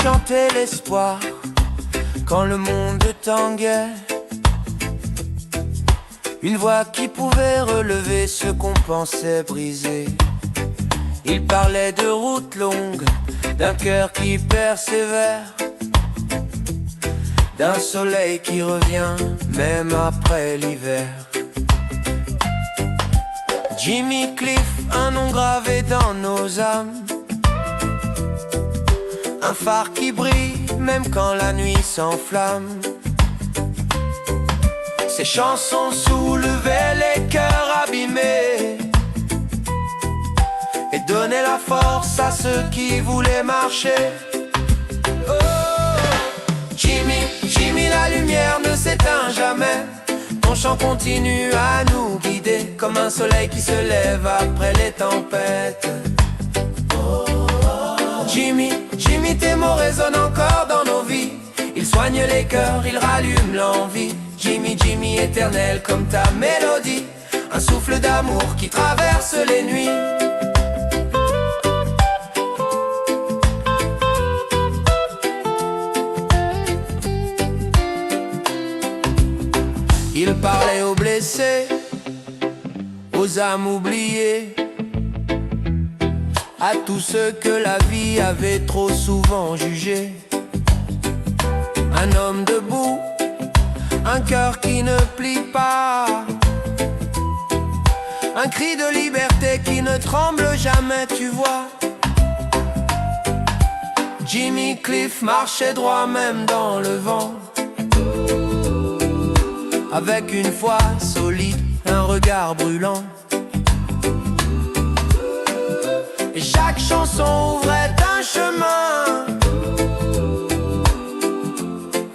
chantait l'espoir quand le monde tanguait. Une voix qui pouvait relever ce qu'on pensait briser. Il parlait de routes longues, d'un cœur qui persévère, d'un soleil qui revient même après l'hiver. Jimmy Cliff, un nom gravé dans nos âmes, un phare qui brille même quand la nuit s'enflamme. Ses chansons soulevaient les cœurs abîmés et donnaient la force à ceux qui voulaient marcher. Oh, Jimmy, Jimmy, la lumière ne s'éteint jamais. Ton chant continue à nous guider comme un soleil qui se lève après les tempêtes. Oh, Jimmy, Jimmy, tes mots résonnent encore dans nos vies. Ils soignent les cœurs, ils rallument l'envie. Jimmy, Jimmy, éternel comme ta mélodie, un souffle d'amour qui traverse les nuits. Il parlait aux blessés, aux âmes oubliées, à tous ceux que la vie avait trop souvent jugés. Un homme debout, un cœur qui ne plie pas, un cri de liberté qui ne tremble jamais, tu vois. Jimmy Cliff marchait droit même dans le vent, avec une foi solide, un regard brûlant. Et chaque chanson ouvrait un chemin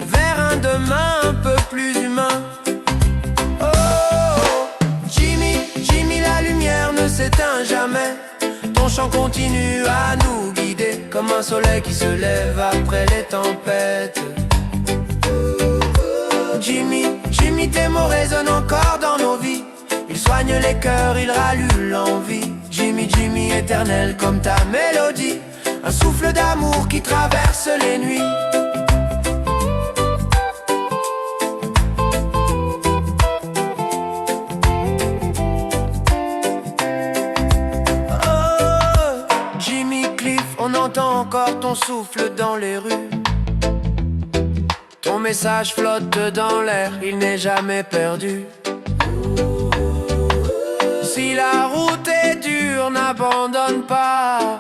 vers un demain un peu plus humain. Oh, Jimmy, Jimmy, la lumière ne s'éteint jamais. Ton chant continue à nous guider comme un soleil qui se lève après les tempêtes. Jimmy, Jimmy, tes mots résonnent encore dans nos vies. Ils soignent les cœurs, ils rallument l'envie. Jimmy, Jimmy, éternel comme ta mélodie, un souffle d'amour qui traverse les nuits. Oh, Jimmy Cliff, on entend encore ton souffle dans les rues. Ton message flotte dans l'air, il n'est jamais perdu. Si la route est dure, n'abandonne pas.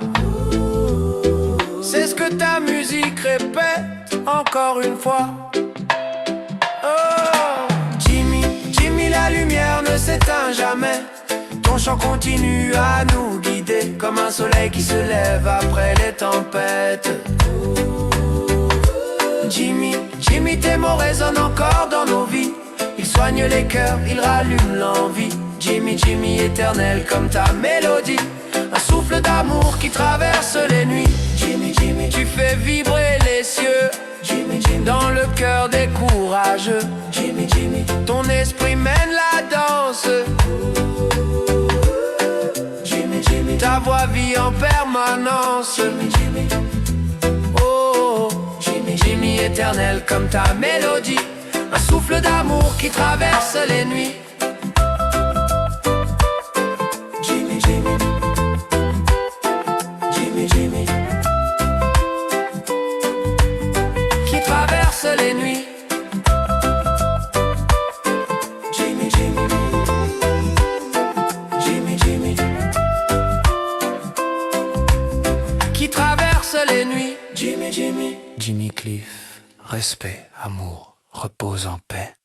C'est ce que ta musique répète encore une fois. Oh, Jimmy, Jimmy, la lumière ne s'éteint jamais. Ton chant continue à nous guider comme un soleil qui se lève après les tempêtes. Jimmy, Jimmy, tes mots résonnent encore dans nos vies. Ils soignent les cœurs, ils rallument l'envie. Jimmy, Jimmy, éternel comme ta mélodie, un souffle d'amour qui traverse les nuits. Jimmy, Jimmy, tu fais vibrer les cieux. Jimmy, Jimmy, dans le cœur des courageux. Jimmy, Jimmy, ton esprit mène la danse. Jimmy, Jimmy, ta voix vit en permanence. Jimmy, Jimmy, oh, Jimmy, Jimmy, éternel comme ta mélodie, un souffle d'amour qui traverse les nuits. Jimmy, Jimmy, Jimmy, Jimmy, qui traverse les nuits. Jimmy, Jimmy, Jimmy, Jimmy, qui traverse les nuits. Jimmy, Jimmy, Jimmy Cliff, respect, amour, repose en paix.